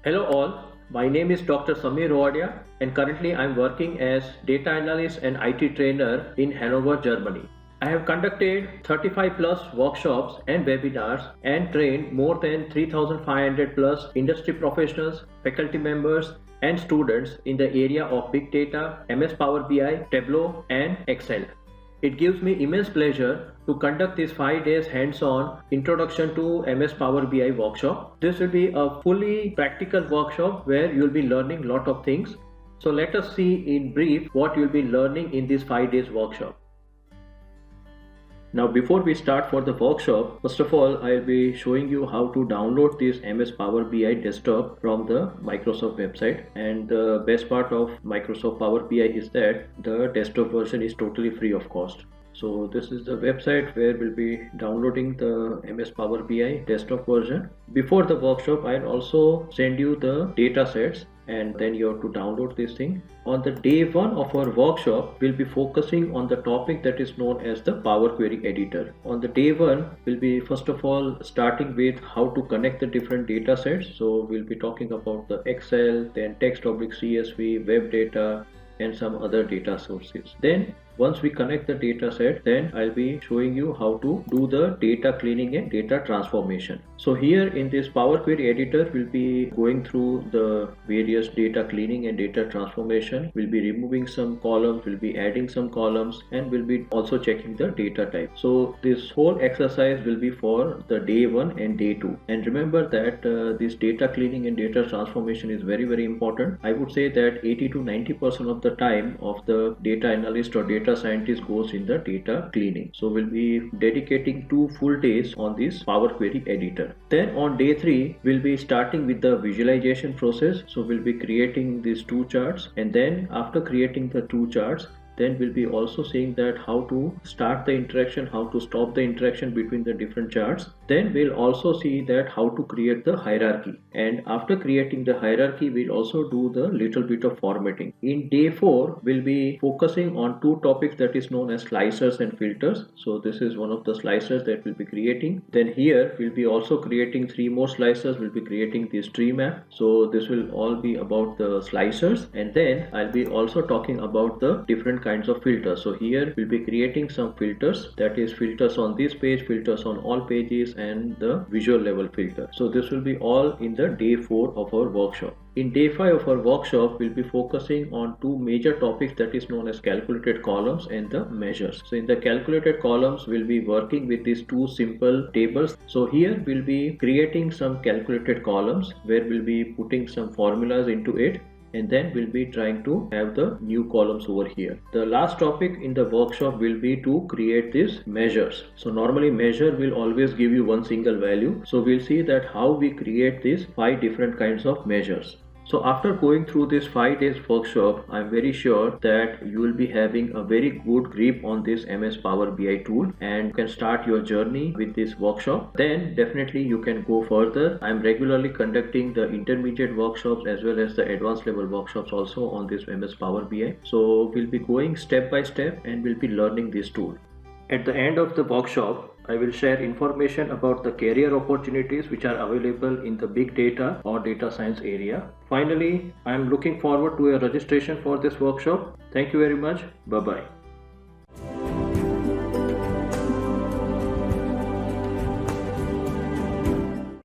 Hello all, my name is Dr. Samir Wadia and currently I am working as data analyst and IT trainer in Hanover, Germany. I have conducted 35 plus workshops and webinars and trained more than 3,500 plus industry professionals, faculty members and students in the area of big data, MS Power BI, Tableau and Excel. It gives me immense pleasure to conduct this 5 days hands-on introduction to MS Power BI workshop. This will be a fully practical workshop where you'll be learning a lot of things. So let us see in brief what you'll be learning in this 5 days workshop. Now before we start for the workshop, first of all I'll be showing you how to download this MS Power BI desktop from the Microsoft website, and the best part of Microsoft Power BI is that the desktop version is totally free of cost. So this is the website where we'll be downloading the MS Power BI desktop version. Before the workshop I'll also send you the data sets and then you have to download this thing. On the day one of our workshop, we'll be focusing on the topic that is known as the Power Query Editor. On the day one, we'll be first of all starting with how to connect the different data sets. So we'll be talking about the Excel, then text/CSV, web data, and some other data sources. Then once we connect the data set, then I'll be showing you how to do the data cleaning and data transformation. So here in this Power Query Editor, we'll be going through the various data cleaning and data transformation. We'll be removing some columns, we'll be adding some columns, and we'll be also checking the data type. So this whole exercise will be for the day one and day two. And remember that this data cleaning and data transformation is very, very important. I would say that 80 to 90% of the time of the data analyst or data scientist goes in the data cleaning. So we'll be dedicating 2 full days on this Power Query Editor. Then on day 3 we'll be starting with the visualization process. So we'll be creating these 2 charts, and then after creating the 2 charts, then we'll be also seeing that how to start the interaction, how to stop the interaction between the different charts. Then we'll also see that how to create the hierarchy, and after creating the hierarchy we'll also do the little bit of formatting. In day 4 we'll be focusing on 2 topics that is known as slicers and filters. So this is one of the slicers that we'll be creating. Then here we'll be also creating 3 more slicers. We'll be creating this tree map. So this will all be about the slicers, and then I'll be also talking about the different kinds of filters. So here we'll be creating some filters, that is filters on this page, filters on all pages, and the visual level filter. So this will be all in the day 4 of our workshop. In day 5 of our workshop, we'll be focusing on 2 major topics that is known as calculated columns and the measures. So in the calculated columns, we'll be working with these 2 simple tables. So here we'll be creating some calculated columns where we'll be putting some formulas into it, and then we'll be trying to have the new columns over here. The last topic in the workshop will be to create these measures. So normally measure will always give you one single value. So we'll see that how we create these 5 different kinds of measures. So after going through this 5 days workshop, I'm very sure that you will be having a very good grip on this MS Power BI tool and you can start your journey with this workshop. Then definitely you can go further. I'm regularly conducting the intermediate workshops as well as the advanced level workshops also on this MS Power BI. So we'll be going step by step and we'll be learning this tool. At the end of the workshop, I will share information about the career opportunities which are available in the big data or data science area. Finally, I am looking forward to a registration for this workshop. Thank you very much. Bye-bye.